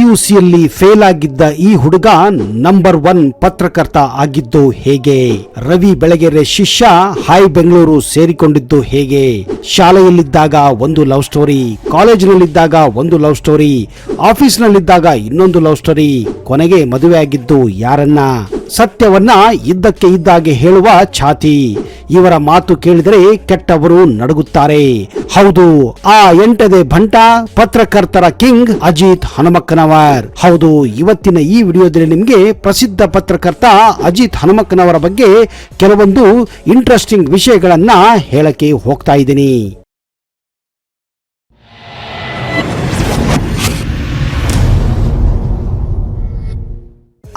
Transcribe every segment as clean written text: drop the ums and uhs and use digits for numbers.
ಪಿಯುಸಿಯಲ್ಲಿ fail ಆಗಿದ್ದ ಈ ಹುಡುಗ ನಂಬರ್ 1 ಪತ್ರಕರ್ತ ಆಗಿದ್ದು ಹೇಗೆ? ರವಿ ಬೆಳಗೆರೆ ಶಿಷ್ಯ ಹೈ ಬೆಂಗಳೂರು ಸೇರಿಕೊಂಡಿದ್ದು ಹೇಗೆ? ಶಾಲೆಯಲ್ಲಿದ್ದಾಗ ಒಂದು ಲವ್ ಸ್ಟೋರಿ, ಕಾಲೇಜಿನಲ್ಲಿದ್ದಾಗ ಒಂದು ಲವ್ ಸ್ಟೋರಿ, ಆಫೀಸ್ನಲ್ಲಿದ್ದಾಗ ಇನ್ನೊಂದು ಲವ್ ಸ್ಟೋರಿ, ಕೊನೆಗೆ ಮದುವೆ ಆಗಿದ್ದು ಯಾರನ್ನ? ಸತ್ಯವನ್ನ ಇದ್ದಕ್ಕೆ ಇದ್ದಾಗೆ ಹೇಳುವ ಛಾತಿ. ಇವರ ಮಾತು ಕೇಳಿದರೆ ಕೆಟ್ಟವರು ನಡುಗುತ್ತಾರೆ. ಹೌದು, ಆ ಎಂಟದೆ ಭಂಟ ಪತ್ರಕರ್ತರ ಕಿಂಗ್ ಅಜಿತ್ ಹನುಮಕ್ಕನವರ್. ಹೌದು, ಇವತ್ತಿನ ಈ ವಿಡಿಯೋದಲ್ಲಿ ನಿಮಗೆ ಪ್ರಸಿದ್ಧ ಪತ್ರಕರ್ತ ಅಜಿತ್ ಹನುಮಕ್ಕನವರ ಬಗ್ಗೆ ಕೆಲವೊಂದು ಇಂಟ್ರೆಸ್ಟಿಂಗ್ ವಿಷಯಗಳನ್ನ ಹೇಳಕ್ಕೆ ಹೋಗ್ತಾ ಇದ್ದೀನಿ.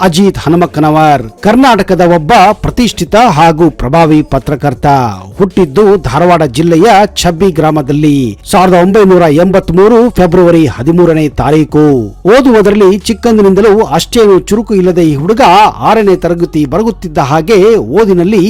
ಅಜಿತ್ ಹನುಮಕ್ಕನವರ್ ಕರ್ನಾಟಕದ ಒಬ್ಬ ಪ್ರತಿಷ್ಠಿತ ಹಾಗೂ ಪ್ರಭಾವಿ ಪತ್ರಕರ್ತ. ಹುಟ್ಟಿದ್ದು ಧಾರವಾಡ ಜಿಲ್ಲೆಯ ಛಬ್ಬಿ ಗ್ರಾಮದಲ್ಲಿ 1983 ಫೆಬ್ರವರಿ 13ನೇ ತಾರೀಕು. ಓದುವುದರಲ್ಲಿ ಚಿಕ್ಕಂದಿನಿಂದಲೂ ಅಷ್ಟೇನು ಚುರುಕು ಇಲ್ಲದೆ ಈ ಹುಡುಗ 6ನೇ ತರಗತಿ ಬರಗುತ್ತಿದ್ದ ಹಾಗೆ ಓದಿನಲ್ಲಿ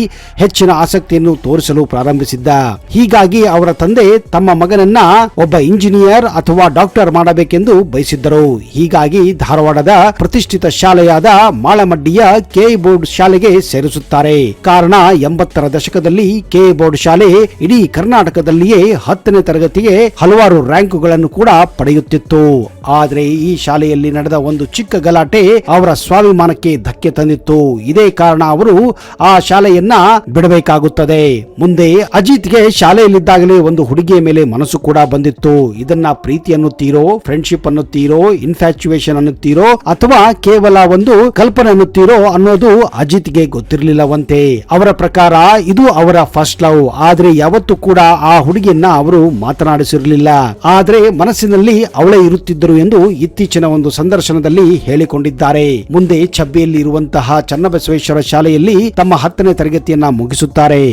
ಹೆಚ್ಚಿನ ಆಸಕ್ತಿಯನ್ನು ತೋರಿಸಲು ಪ್ರಾರಂಭಿಸಿದ್ದ. ಹೀಗಾಗಿ ಅವರ ತಂದೆ ತಮ್ಮ ಮಗನನ್ನ ಒಬ್ಬ ಇಂಜಿನಿಯರ್ ಅಥವಾ ಡಾಕ್ಟರ್ ಮಾಡಬೇಕೆಂದು ಬಯಸಿದ್ದರು. ಹೀಗಾಗಿ ಧಾರವಾಡದ ಪ್ರತಿಷ್ಠಿತ ಶಾಲೆಯಾದ ಮಾಳಮಡ್ಡಿಯ ಕೆ ಬೋರ್ಡ್ ಶಾಲೆಗೆ ಸೇರಿಸುತ್ತಾರೆ. ಕಾರಣ 80ರ ದಶಕದಲ್ಲಿ ಕೆ ಬೋರ್ಡ್ ಶಾಲೆ ಇಡೀ ಕರ್ನಾಟಕದಲ್ಲಿಯೇ 10ನೇ ತರಗತಿಗೆ ಹಲವಾರು ರ್ಯಾಂಕುಗಳನ್ನು ಕೂಡ ಪಡೆಯುತ್ತಿತ್ತು. ಆದರೆ ಈ ಶಾಲೆಯಲ್ಲಿ ನಡೆದ ಒಂದು ಚಿಕ್ಕ ಗಲಾಟೆ ಅವರ ಸ್ವಾಭಿಮಾನಕ್ಕೆ ಧಕ್ಕೆ ತಂದಿತ್ತು. ಇದೇ ಕಾರಣ ಅವರು ಆ ಶಾಲೆಯನ್ನ ಬಿಡಬೇಕಾಗುತ್ತದೆ. ಮುಂದೆ ಅಜಿತ್ಗೆ ಶಾಲೆಯಲ್ಲಿದ್ದಾಗಲೇ ಒಂದು ಹುಡುಗಿಯ ಮೇಲೆ ಮನಸ್ಸು ಕೂಡ ಬಂದಿತ್ತು. ಇದನ್ನ ಪ್ರೀತಿ ಅನ್ನುತ್ತೀರೋ, ಫ್ರೆಂಡ್ಶಿಪ್ ಅನ್ನುತ್ತೀರೋ, ಇನ್ಫ್ಯಾಚುಯೇಷನ್ ಅನ್ನುತ್ತೀರೋ ಅಥವಾ ಕೇವಲ ಒಂದು ಕಲ್ಪನೆ ಅನ್ನುತ್ತೀರೋ ಅನ್ನೋದು ಅಜಿತ್ಗೆ ಗೊತ್ತಿರಲಿಲ್ಲವಂತೆ. ಅವರ ಪ್ರಕಾರ ಇದು ಅವರ ಫಸ್ಟ್ ಲವ್. ಆದ್ರೆ ಯಾವತ್ತೂ ಕೂಡ ಆ ಹುಡುಗಿಯನ್ನ ಅವರು ಮಾತನಾಡಿಸಿರಲಿಲ್ಲ. ಆದ್ರೆ ಮನಸ್ಸಿನಲ್ಲಿ ಅವಳೇ ಇರುತ್ತಿದ್ದರು ಎಂದು ಇತ್ತೀಚಿನ ಒಂದು ಸಂದರ್ಶನದಲ್ಲಿ ಹೇಳಿಕೊಂಡಿದ್ದಾರೆ. ಮುಂದೆ ಛಬ್ಬಿಯಲ್ಲಿ ಇರುವಂತಹ ಚನ್ನಬಸವೇಶ್ವರ ಶಾಲೆಯಲ್ಲಿ ತಮ್ಮ 10ನೇ ತರಗತಿಯನ್ನ ಮುಗಿಸುತ್ತಾರೆ.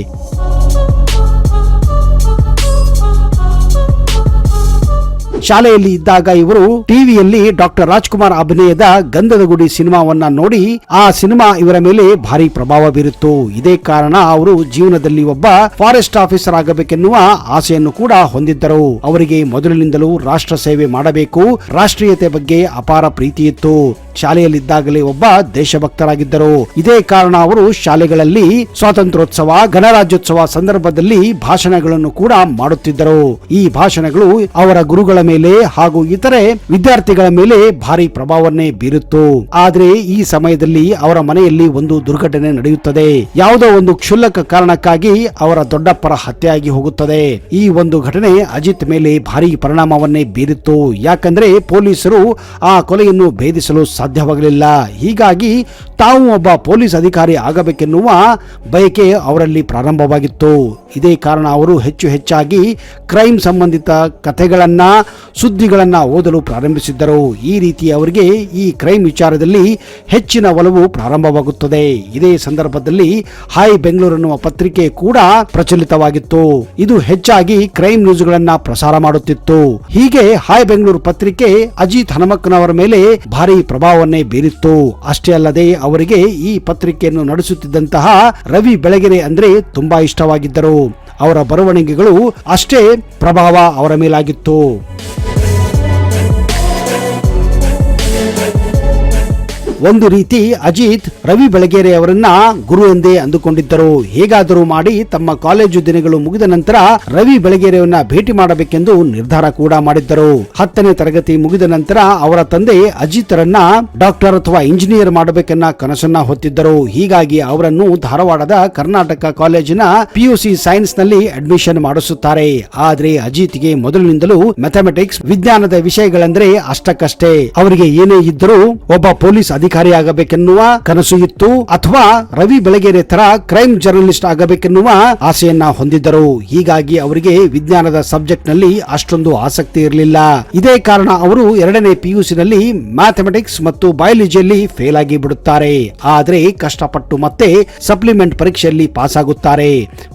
ಶಾಲೆಯಲ್ಲಿ ಇದ್ದಾಗ ಇವರು ಟಿವಿಯಲ್ಲಿ ಡಾಕ್ಟರ್ ರಾಜ್ಕುಮಾರ್ ಅಭಿನಯದ ಗಂಧದ ಗುಡಿ ಸಿನಿಮಾವನ್ನ ನೋಡಿ ಆ ಸಿನಿಮಾ ಇವರ ಮೇಲೆ ಭಾರಿ ಪ್ರಭಾವ ಬೀರಿತ್ತು. ಇದೇ ಕಾರಣ ಅವರು ಜೀವನದಲ್ಲಿ ಒಬ್ಬ ಫಾರೆಸ್ಟ್ ಆಫೀಸರ್ ಆಗಬೇಕೆನ್ನುವ ಆಸೆಯನ್ನು ಕೂಡ ಹೊಂದಿದ್ದರು. ಅವರಿಗೆ ಮೊದಲಿನಿಂದಲೂ ರಾಷ್ಟ್ರ ಸೇವೆ ಮಾಡಬೇಕು, ರಾಷ್ಟ್ರೀಯತೆ ಬಗ್ಗೆ ಅಪಾರ ಪ್ರೀತಿ ಇತ್ತು. ಶಾಲೆಯಲ್ಲಿದ್ದಾಗಲೇ ಒಬ್ಬ ದೇಶಭಕ್ತರಾಗಿದ್ದರು. ಇದೇ ಕಾರಣ ಅವರು ಶಾಲೆಗಳಲ್ಲಿ ಸ್ವಾತಂತ್ರ್ಯೋತ್ಸವ, ಗಣರಾಜ್ಯೋತ್ಸವ ಸಂದರ್ಭದಲ್ಲಿ ಭಾಷಣಗಳನ್ನು ಕೂಡ ಮಾಡುತ್ತಿದ್ದರು. ಈ ಭಾಷಣಗಳು ಅವರ ಗುರುಗಳ ಮೇಲೆ ಹಾಗೂ ಇತರೆ ವಿದ್ಯಾರ್ಥಿಗಳ ಮೇಲೆ ಭಾರಿ ಪ್ರಭಾವವನ್ನೇ ಬೀರುತ್ತು. ಆದ್ರೆ ಈ ಸಮಯದಲ್ಲಿ ಅವರ ಮನೆಯಲ್ಲಿ ಒಂದು ದುರ್ಘಟನೆ ನಡೆಯುತ್ತದೆ. ಯಾವುದೋ ಒಂದು ಕ್ಷುಲ್ಲಕ ಕಾರಣಕ್ಕಾಗಿ ಅವರ ದೊಡ್ಡಪ್ಪರ ಹತ್ಯೆಯಾಗಿ ಹೋಗುತ್ತದೆ. ಈ ಒಂದು ಘಟನೆ ಅಜಿತ್ ಮೇಲೆ ಭಾರಿ ಪರಿಣಾಮವನ್ನೇ ಬೀರಿತ್ತು. ಯಾಕಂದ್ರೆ ಪೊಲೀಸರು ಆ ಕೊಲೆಯನ್ನು ಭೇದಿಸಲು ಸಾಧ್ಯವಾಗಲಿಲ್ಲ. ಹೀಗಾಗಿ ತಾವು ಒಬ್ಬ ಪೊಲೀಸ್ ಅಧಿಕಾರಿ ಆಗಬೇಕೆನ್ನುವ ಬಯಕೆ ಅವರಲ್ಲಿ ಪ್ರಾರಂಭವಾಗಿತ್ತು. ಇದೇ ಕಾರಣ ಅವರು ಹೆಚ್ಚಾಗಿ ಕ್ರೈಮ್ ಸಂಬಂಧಿತ ಕಥೆಗಳನ್ನ, ಸುದ್ದಿಗಳನ್ನ ಓದಲು ಪ್ರಾರಂಭಿಸಿದ್ದರು. ಈ ರೀತಿ ಅವರಿಗೆ ಈ ಕ್ರೈಮ್ ವಿಚಾರದಲ್ಲಿ ಹೆಚ್ಚಿನ ಒಲವು ಪ್ರಾರಂಭವಾಗುತ್ತದೆ. ಇದೇ ಸಂದರ್ಭದಲ್ಲಿ ಹೈ ಬೆಂಗಳೂರು ಎನ್ನುವ ಪತ್ರಿಕೆ ಕೂಡ ಪ್ರಚಲಿತವಾಗಿತ್ತು. ಇದು ಹೆಚ್ಚಾಗಿ ಕ್ರೈಮ್ ನ್ಯೂಸ್ಗಳನ್ನ ಪ್ರಸಾರ ಮಾಡುತ್ತಿತ್ತು. ಹೀಗೆ ಹೈ ಬೆಂಗಳೂರು ಪತ್ರಿಕೆ ಅಜಿತ್ ಹನುಮಕ್ಕನವರ ಮೇಲೆ ಭಾರಿ ಪ್ರಭಾವವನ್ನೇ ಬೀರಿತ್ತು. ಅಷ್ಟೇ ಅಲ್ಲದೆ ಅವರಿಗೆ ಈ ಪತ್ರಿಕೆಯನ್ನು ನಡೆಸುತ್ತಿದ್ದಂತಹ ರವಿ ಬೆಳಗೆರೆ ಅಂದ್ರೆ ತುಂಬಾ ಇಷ್ಟವಾಗಿದ್ದರು. ಅವರ ಬರವಣಿಗೆಗಳು ಅಷ್ಟೇ ಪ್ರಭಾವ ಅವರ ಮೇಲಾಗಿತ್ತು. ಒಂದು ರೀತಿ ಅಜಿತ್ ರವಿ ಬೆಳಗೆರೆ ಅವರನ್ನ ಗುರು ಎಂದೇ ಅಂದುಕೊಂಡಿದ್ದರು. ಹೇಗಾದರೂ ಮಾಡಿ ತಮ್ಮ ಕಾಲೇಜು ದಿನಗಳು ಮುಗಿದ ನಂತರ ರವಿ ಬೆಳಗೆರೆಯವನ್ನ ಭೇಟಿ ಮಾಡಬೇಕೆಂದು ನಿರ್ಧಾರ ಕೂಡ ಮಾಡಿದ್ದರು. 10ನೇ ತರಗತಿ ಮುಗಿದ ನಂತರ ಅವರ ತಂದೆ ಅಜಿತ್ರನ್ನ ಡಾಕ್ಟರ್ ಅಥವಾ ಇಂಜಿನಿಯರ್ ಮಾಡಬೇಕೆನ್ನ ಕನಸನ್ನ ಹೊತ್ತಿದ್ದರು. ಹೀಗಾಗಿ ಅವರನ್ನು ಧಾರವಾಡದ ಕರ್ನಾಟಕ ಕಾಲೇಜಿನ ಪಿಯುಸಿ ಸೈನ್ಸ್ ನಲ್ಲಿ ಅಡ್ಮಿಷನ್ ಮಾಡಿಸುತ್ತಾರೆ. ಆದ್ರೆ ಅಜಿತ್ಗೆ ಮೊದಲಿನಿಂದಲೂ ಮ್ಯಾಥಮೆಟಿಕ್ಸ್, ವಿಜ್ಞಾನದ ವಿಷಯಗಳೆಂದ್ರೆ ಅಷ್ಟಕ್ಕಷ್ಟೇ. ಅವರಿಗೆ ಏನೇ ಇದ್ದರೂ ಒಬ್ಬ ಪೊಲೀಸ್ ಅಧಿಕಾರಿ ಆಗಬೇಕೆನ್ನುವ ಕನಸು ಇತ್ತು, ಅಥವಾ ರವಿ ಬೆಳಗೆರೆ ತರ ಕ್ರೈಮ್ ಜರ್ನಲಿಸ್ಟ್ ಆಗಬೇಕೆನ್ನುವ ಆಸೆಯನ್ನ ಹೊಂದಿದ್ದರು. ಹೀಗಾಗಿ ಅವರಿಗೆ ವಿಜ್ಞಾನದ ಸಬ್ಜೆಕ್ಟ್ ನಲ್ಲಿ ಅಷ್ಟೊಂದು ಆಸಕ್ತಿ ಇರಲಿಲ್ಲ. ಇದೇ ಕಾರಣ ಅವರು 2ನೇ ಪಿಯುಸಿ ನಲ್ಲಿ ಮ್ಯಾಥಮೆಟಿಕ್ಸ್ ಮತ್ತು ಬಯಾಲಜಿಯಲ್ಲಿ ಫೇಲ್ ಆಗಿ ಬಿಡುತ್ತಾರೆ. ಆದ್ರೆ ಕಷ್ಟಪಟ್ಟು ಮತ್ತೆ ಸಪ್ಲಿಮೆಂಟ್ ಪರೀಕ್ಷೆಯಲ್ಲಿ ಪಾಸ್ ಆಗುತ್ತಾರೆ.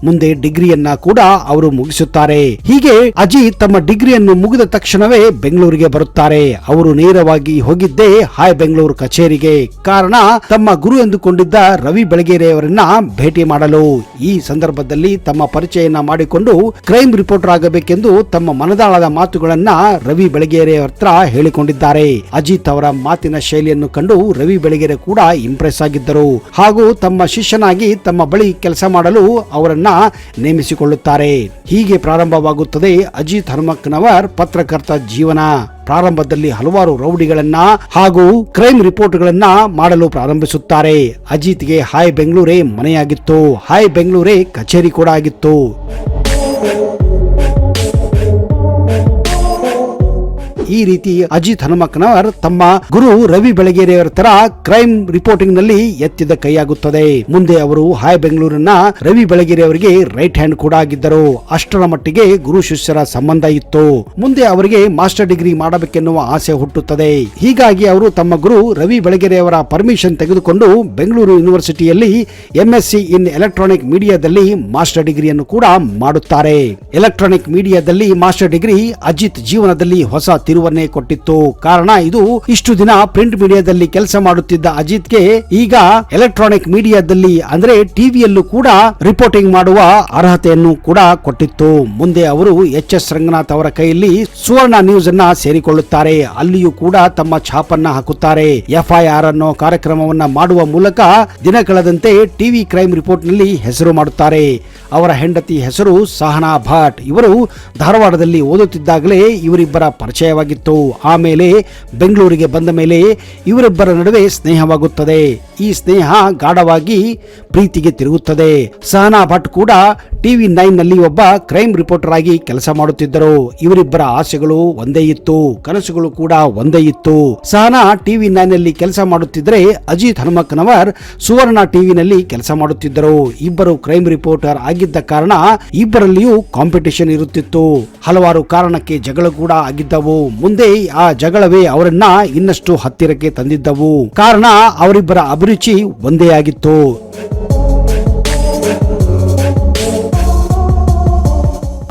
ಮುಂದೆ ಡಿಗ್ರಿಯನ್ನ ಕೂಡ ಅವರು ಮುಗಿಸುತ್ತಾರೆ. ಹೀಗೆ ಅಜಿತ್ ತಮ್ಮ ಡಿಗ್ರಿಯನ್ನು ಮುಗಿದ ತಕ್ಷಣವೇ ಬೆಂಗಳೂರಿಗೆ ಬರುತ್ತಾರೆ. ಅವರು ನೇರವಾಗಿ ಹೋಗಿದ್ದೇ ಹೈ ಬೆಂಗಳೂರು ಕಚೇರಿಗೆ. ಅಜಿತ್ಗೆ. ಕಾರಣ ತಮ್ಮ ಗುರು ಎಂದುಕೊಂಡಿದ್ದ ರವಿ ಬೆಳಗೆರೆಯವರನ್ನ ಭೇಟಿ ಮಾಡಲು. ಈ ಸಂದರ್ಭದಲ್ಲಿ ತಮ್ಮ ಪರಿಚಯನ ಮಾಡಿಕೊಂಡು ಕ್ರೈಮ್ ರಿಪೋರ್ಟರ್ ಆಗಬೇಕೆಂದು ತಮ್ಮ ಮನದಾಳದ ಮಾತುಗಳನ್ನ ರವಿ ಬೆಳಗೆರೆಯವರ ಹತ್ರ ಹೇಳಿಕೊಂಡಿದ್ದಾರೆ. ಅಜಿತ್ ಅವರ ಮಾತಿನ ಶೈಲಿಯನ್ನು ಕಂಡು ರವಿ ಬೆಳಗೆರೆ ಕೂಡ ಇಂಪ್ರೆಸ್ ಆಗಿದ್ದರು ಹಾಗೂ ತಮ್ಮ ಶಿಷ್ಯನಾಗಿ ತಮ್ಮ ಬಳಿ ಕೆಲಸ ಮಾಡಲು ಅವರನ್ನ ನೇಮಿಸಿಕೊಳ್ಳುತ್ತಾರೆ. ಹೀಗೆ ಪ್ರಾರಂಭವಾಗುತ್ತದೆ ಅಜಿತ್ ಹನುಮಕ್ಕನವರ್ ಪತ್ರಕರ್ತ ಜೀವನ. ಪ್ರಾರಂಭದಲ್ಲಿ ಹಲವಾರು ರೌಡಿಗಳನ್ನ ಹಾಗೂ ಕ್ರೈಮ್ ರಿಪೋರ್ಟ್ಗಳನ್ನ ಮಾಡಲು ಪ್ರಾರಂಭಿಸುತ್ತಾರೆ. ಅಜಿತ್ಗೆ ಹಾಯ್ ಬೆಂಗಳೂರೇ ಮನೆಯಾಗಿತ್ತು, ಹಾಯ್ ಬೆಂಗಳೂರೇ ಕಚೇರಿ ಕೂಡ ಆಗಿತ್ತು. ಈ ರೀತಿ ಅಜಿತ್ ಹನುಮಕ್ಕನವರ್ ತಮ್ಮ ಗುರು ರವಿ ಬೆಳಗೆರೆಯವರ ತರ ಕ್ರೈಮ್ ರಿಪೋರ್ಟಿಂಗ್ ನಲ್ಲಿ ಎತ್ತಿದ ಕೈಯಾಗುತ್ತದೆ. ಮುಂದೆ ಅವರು ಹಾಯ್ ಬೆಂಗಳೂರನ್ನ ರವಿ ಬೆಳಗೆರೆಯವರಿಗೆ ರೈಟ್ ಹ್ಯಾಂಡ್ ಕೂಡ ಆಗಿದ್ದರು. ಅಷ್ಟರ ಮಟ್ಟಿಗೆ ಗುರು ಶಿಷ್ಯರ ಸಂಬಂಧ ಇತ್ತು. ಮುಂದೆ ಅವರಿಗೆ ಮಾಸ್ಟರ್ ಡಿಗ್ರಿ ಮಾಡಬೇಕೆನ್ನುವ ಆಸೆ ಹುಟ್ಟುತ್ತದೆ. ಹೀಗಾಗಿ ಅವರು ತಮ್ಮ ಗುರು ರವಿ ಬೆಳಗೆರೆಯವರ ಪರ್ಮಿಷನ್ ತೆಗೆದುಕೊಂಡು ಬೆಂಗಳೂರು ಯೂನಿವರ್ಸಿಟಿಯಲ್ಲಿ MSc ಇನ್ ಎಲೆಕ್ಟ್ರಾನಿಕ್ ಮೀಡಿಯಾದಲ್ಲಿ ಮಾಸ್ಟರ್ ಡಿಗ್ರಿಯನ್ನು ಕೂಡ ಮಾಡುತ್ತಾರೆ. ಎಲೆಕ್ಟ್ರಾನಿಕ್ ಮೀಡಿಯಾದಲ್ಲಿ ಮಾಸ್ಟರ್ ಡಿಗ್ರಿ ಅಜಿತ್ ಜೀವನದಲ್ಲಿ ಹೊಸ ತಿರುವನ್ನೇ ಕೊಟ್ಟಿತ್ತು. ಕಾರಣ ಇದು ಇಷ್ಟು ದಿನ ಪ್ರಿಂಟ್ ಮೀಡಿಯಾದಲ್ಲಿ ಕೆಲಸ ಮಾಡುತ್ತಿದ್ದ ಅಜಿತ್ಗೆ ಈಗ ಎಲೆಕ್ಟ್ರಾನಿಕ್ ಮೀಡಿಯಾದಲ್ಲಿ ಅಂದ್ರೆ ಟಿವಿಯಲ್ಲೂ ಕೂಡ ರಿಪೋರ್ಟಿಂಗ್ ಮಾಡುವ ಅರ್ಹತೆಯನ್ನು ಕೂಡ ಕೊಟ್ಟಿತ್ತು. ಮುಂದೆ ಅವರು HS ರಂಗನಾಥ್ ಅವರ ಕೈಯಲ್ಲಿ ಸುವರ್ಣ ನ್ಯೂಸ್ ಅನ್ನ ಸೇರಿಕೊಳ್ಳುತ್ತಾರೆ. ಅಲ್ಲಿಯೂ ಕೂಡ ತಮ್ಮ ಛಾಪನ್ನ ಹಾಕುತ್ತಾರೆ. FIR ಅನ್ನೋ ಕಾರ್ಯಕ್ರಮವನ್ನ ಮಾಡುವ ಮೂಲಕ ದಿನ ಕಳೆದಂತೆ ಟಿವಿ ಕ್ರೈಮ್ ರಿಪೋರ್ಟ್ ನಲ್ಲಿ ಹೆಸರು ಮಾಡುತ್ತಾರೆ. ಅವರ ಹೆಂಡತಿ ಹೆಸರು ಸಹನಾ ಭಟ್. ಇವರು ಧಾರವಾಡದಲ್ಲಿ ಓದುತ್ತಿದ್ದಾಗಲೇ ಇವರಿಬ್ಬರ ಪರಿಚಯವಾಗಿತ್ತು. ಆಮೇಲೆ ಬೆಂಗಳೂರಿಗೆ ಬಂದ ಮೇಲೆ ಇವರಿಬ್ಬರ ನಡುವೆ ಸ್ನೇಹವಾಗುತ್ತದೆ. ಈ ಸ್ನೇಹ ಗಾಢವಾಗಿ ಪ್ರೀತಿಗೆ ತಿರುಗುತ್ತದೆ. ಸಹನಾ ಭಟ್ ಕೂಡ TV9 ನಲ್ಲಿ ಒಬ್ಬ ಕ್ರೈಮ್ ರಿಪೋರ್ಟರ್ ಆಗಿ ಕೆಲಸ ಮಾಡುತ್ತಿದ್ದರು. ಇವರಿಬ್ಬರ ಆಸೆಗಳು ಒಂದೇ ಇತ್ತು, ಕನಸುಗಳು ಕೂಡ ಒಂದೇ ಇತ್ತು. ಸಹನಾ TV9 ನಲ್ಲಿ ಕೆಲಸ ಮಾಡುತ್ತಿದ್ದರೆ ಅಜಿತ್ ಹನುಮಕ್ಕನವರ್ ಸುವರ್ಣ ಟಿವಿನಲ್ಲಿ ಕೆಲಸ ಮಾಡುತ್ತಿದ್ದರು. ಇಬ್ಬರು ಕ್ರೈಮ್ ರಿಪೋರ್ಟರ್ ಆಗಿದ್ದ ಕಾರಣ ಇಬ್ಬರಲ್ಲಿಯೂ ಕಾಂಪಿಟಿಷನ್ ಇರುತ್ತಿತ್ತು. ಹಲವಾರು ಕಾರಣಕ್ಕೆ ಜಗಳ ಕೂಡ ಆಗಿದ್ದವು. ಮುಂದೆ ಆ ಜಗಳವೇ ಅವರನ್ನ ಇನ್ನಷ್ಟು ಹತ್ತಿರಕ್ಕೆ ತಂದಿದ್ದವು. ಕಾರಣ ಅವರಿಬ್ಬರ ಅಭಿರುಚಿ ಒಂದೇ ಆಗಿತ್ತು.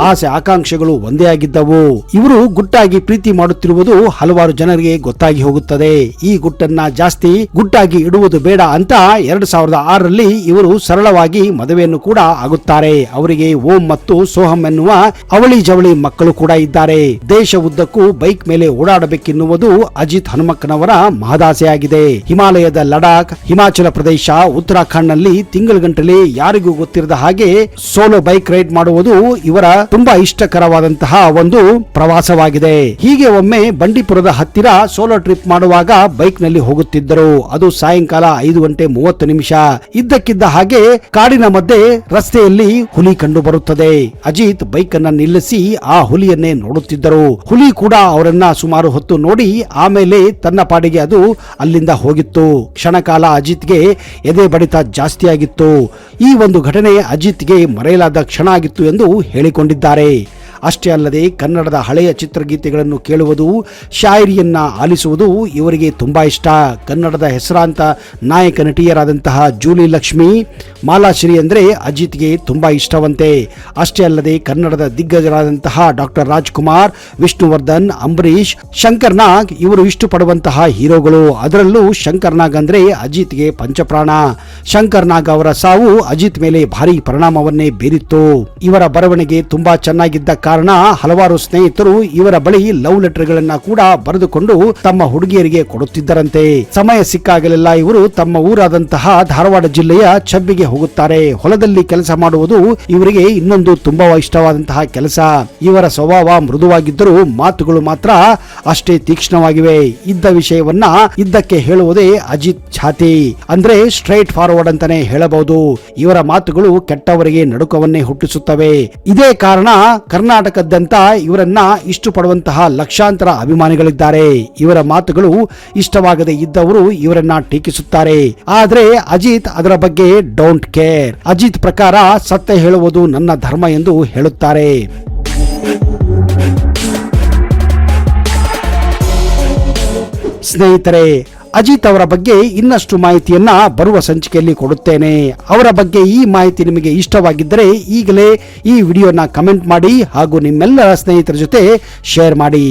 ಆಸೆ ಆಕಾಂಕ್ಷೆಗಳು ಒಂದೇ ಆಗಿದ್ದವು. ಇವರು ಗುಟ್ಟಾಗಿ ಪ್ರೀತಿ ಮಾಡುತ್ತಿರುವುದು ಹಲವಾರು ಜನರಿಗೆ ಗೊತ್ತಾಗಿ ಹೋಗುತ್ತದೆ. ಈ ಗುಟ್ಟನ್ನ ಜಾಸ್ತಿ ಗುಟ್ಟಾಗಿ ಇಡುವುದು ಬೇಡ ಅಂತ 2006ರಲ್ಲಿ ಇವರು ಸರಳವಾಗಿ ಮದುವೆಯನ್ನು ಕೂಡ ಆಗುತ್ತಾರೆ. ಅವರಿಗೆ ಓಂ ಮತ್ತು ಸೋಹಂ ಎನ್ನುವ ಅವಳಿ ಜವಳಿ ಮಕ್ಕಳು ಕೂಡ ಇದ್ದಾರೆ. ದೇಶ ಉದ್ದಕ್ಕೂ ಬೈಕ್ ಮೇಲೆ ಓಡಾಡಬೇಕೆನ್ನುವುದು ಅಜಿತ್ ಹನುಮಕ್ಕನವರ ಮಹದಾಸೆಯಾಗಿದೆ. ಹಿಮಾಲಯದ ಲಡಾಖ್, ಹಿಮಾಚಲ ಪ್ರದೇಶ, ಉತ್ತರಾಖಂಡ್ ನಲ್ಲಿ ತಿಂಗಳುಗಟ್ಟಲೆ ಯಾರಿಗೂ ಗೊತ್ತಿರದ ಹಾಗೆ ಸೋಲೋ ಬೈಕ್ ರೈಡ್ ಮಾಡುವುದು ಇವರ ತುಂಬಾ ಇಷ್ಟಕರವಾದಂತಹ ಒಂದು ಪ್ರವಾಸವಾಗಿದೆ. ಹೀಗೆ ಒಮ್ಮೆ ಬಂಡೀಪುರದ ಹತ್ತಿರ ಸೋಲೋ ಟ್ರಿಪ್ ಮಾಡುವಾಗ ಬೈಕ್ ನಲ್ಲಿ ಹೋಗುತ್ತಿದ್ದರು. ಅದು ಸಾಯಂಕಾಲ 5:30 ಇದ್ದಕ್ಕಿದ್ದ ಹಾಗೆ ಕಾಡಿನ ಮಧ್ಯೆ ರಸ್ತೆಯಲ್ಲಿ ಹುಲಿ ಕಂಡು ಬರುತ್ತದೆ. ಅಜಿತ್ ಬೈಕ್ ಅನ್ನ ನಿಲ್ಲಿಸಿ ಆ ಹುಲಿಯನ್ನೇ ನೋಡುತ್ತಿದ್ದರು. ಹುಲಿ ಕೂಡ ಅವರನ್ನ ಸುಮಾರು ಹೊತ್ತು ನೋಡಿ ಆಮೇಲೆ ತನ್ನ ಪಾಡಿಗೆ ಅದು ಅಲ್ಲಿಂದ ಹೋಗಿತ್ತು. ಕ್ಷಣಕಾಲ ಅಜಿತ್ಗೆ ಎದೆ ಬಡಿತ ಜಾಸ್ತಿಯಾಗಿತ್ತು. ಈ ಒಂದು ಘಟನೆ ಅಜಿತ್ಗೆ ಮರೆಯಲಾದ ಕ್ಷಣ ಆಗಿತ್ತು ಎಂದು ಹೇಳಿಕೊಂಡಿದ್ದಾರೆ. ಅಷ್ಟೇ ಅಲ್ಲದೆ ಕನ್ನಡದ ಹಳೆಯ ಚಿತ್ರಗೀತೆಗಳನ್ನು ಕೇಳುವುದು, ಶಾಯರಿಯನ್ನ ಆಲಿಸುವುದು ಇವರಿಗೆ ತುಂಬಾ ಇಷ್ಟ. ಕನ್ನಡದ ಹೆಸರಾಂತ ನಾಯಕ ನಟಿಯರಾದಂತಹ ಜೂಲಿ ಲಕ್ಷ್ಮಿ, ಮಾಲಾಶ್ರೀ ಅಂದ್ರೆ ಅಜಿತ್ಗೆ ತುಂಬಾ ಇಷ್ಟವಂತೆ. ಅಷ್ಟೇ ಅಲ್ಲದೆ ಕನ್ನಡದ ದಿಗ್ಗಜರಾದಂತಹ ಡಾಕ್ಟರ್ ರಾಜ್ಕುಮಾರ್, ವಿಷ್ಣುವರ್ಧನ್, ಅಂಬರೀಶ್, ಶಂಕರ್ ನಾಗ್ ಇವರು ಇಷ್ಟಪಡುವಂತಹ ಹೀರೋಗಳು. ಅದರಲ್ಲೂ ಶಂಕರ್ ನಾಗ್ ಅಂದ್ರೆ ಅಜಿತ್ಗೆ ಪಂಚಪ್ರಾಣ. ಶಂಕರ್ ನಾಗ್ ಅವರ ಸಾವು ಅಜಿತ್ ಮೇಲೆ ಭಾರಿ ಪರಿಣಾಮವನ್ನೇ ಬೀರಿತ್ತು. ಇವರ ಬರವಣಿಗೆ ತುಂಬಾ ಚೆನ್ನಾಗಿದ್ದ ಕಾರಣ ಹಲವಾರು ಸ್ನೇಹಿತರು ಇವರ ಬಳಿ ಲವ್ ಲೆಟರ್ ಗಳನ್ನ ಕೂಡ ಬರೆದುಕೊಂಡು ತಮ್ಮ ಹುಡುಗಿಯರಿಗೆ ಕೊಡುತ್ತಿದ್ದರಂತೆ. ಸಮಯ ಸಿಕ್ಕಾಗಲೆಲ್ಲ ಇವರು ತಮ್ಮ ಊರಾದಂತಹ ಧಾರವಾಡ ಜಿಲ್ಲೆಯ ಚಬ್ಬಿಗೆ ಹೋಗುತ್ತಾರೆ. ಹೊಲದಲ್ಲಿ ಕೆಲಸ ಮಾಡುವುದು ಇವರಿಗೆ ಇನ್ನೊಂದು ತುಂಬಾ ಇಷ್ಟವಾದಂತಹ ಕೆಲಸ. ಇವರ ಸ್ವಭಾವ ಮೃದುವಾಗಿದ್ದರೂ ಮಾತುಗಳು ಮಾತ್ರ ಅಷ್ಟೇ ತೀಕ್ಷ್ಣವಾಗಿವೆ. ಇದ್ದ ವಿಷಯವನ್ನ ಇದ್ದಕ್ಕೆ ಹೇಳುವುದೇ ಅಜಿತ್ ಛಾತಿ. ಅಂದ್ರೆ ಸ್ಟ್ರೈಟ್ ಫಾರ್ವರ್ಡ್ ಅಂತಾನೆ ಹೇಳಬಹುದು. ಇವರ ಮಾತುಗಳು ಕೆಟ್ಟವರಿಗೆ ನಡುಕವನ್ನೇ ಹುಟ್ಟಿಸುತ್ತವೆ. ಇದೇ ಕಾರಣ ಕರ್ನಾಟಕದಂತ ಇವರನ್ನ ಇಷ್ಟಪಡುವಂತಹ ಲಕ್ಷಾಂತರ ಅಭಿಮಾನಿಗಳಿದ್ದಾರೆ. ಇವರ ಮಾತುಗಳು ಇಷ್ಟವಾಗದೆ ಇದ್ದವರು ಇವರನ್ನ ಟೀಕಿಸುತ್ತಾರೆ. ಆದ್ರೆ ಅಜಿತ್ ಅದರ ಬಗ್ಗೆ ಡೋಂಟ್ ಕೇರ್. ಅಜಿತ್ ಪ್ರಕಾರ ಸತ್ಯ ಹೇಳುವುದು ನನ್ನ ಧರ್ಮ ಎಂದು ಹೇಳುತ್ತಾರೆ. ಸ್ನೇಹಿತರೆ, ಅಜಿತ್ ಅವರ ಬಗ್ಗೆ ಇನ್ನಷ್ಟು ಮಾಹಿತಿಯನ್ನ ಬರುವ ಸಂಚಿಕೆಯಲ್ಲಿ ಕೊಡುತ್ತೇನೆ. ಅವರ ಬಗ್ಗೆ ಈ ಮಾಹಿತಿ ನಿಮಗೆ ಇಷ್ಟವಾಗಿದ್ದರೆ ಈಗಲೇ ಈ ವಿಡಿಯೋನ ಕಮೆಂಟ್ ಮಾಡಿ ಹಾಗೂ ನಿಮ್ಮೆಲ್ಲರ ಸ್ನೇಹಿತರ ಜೊತೆ ಶೇರ್ ಮಾಡಿ.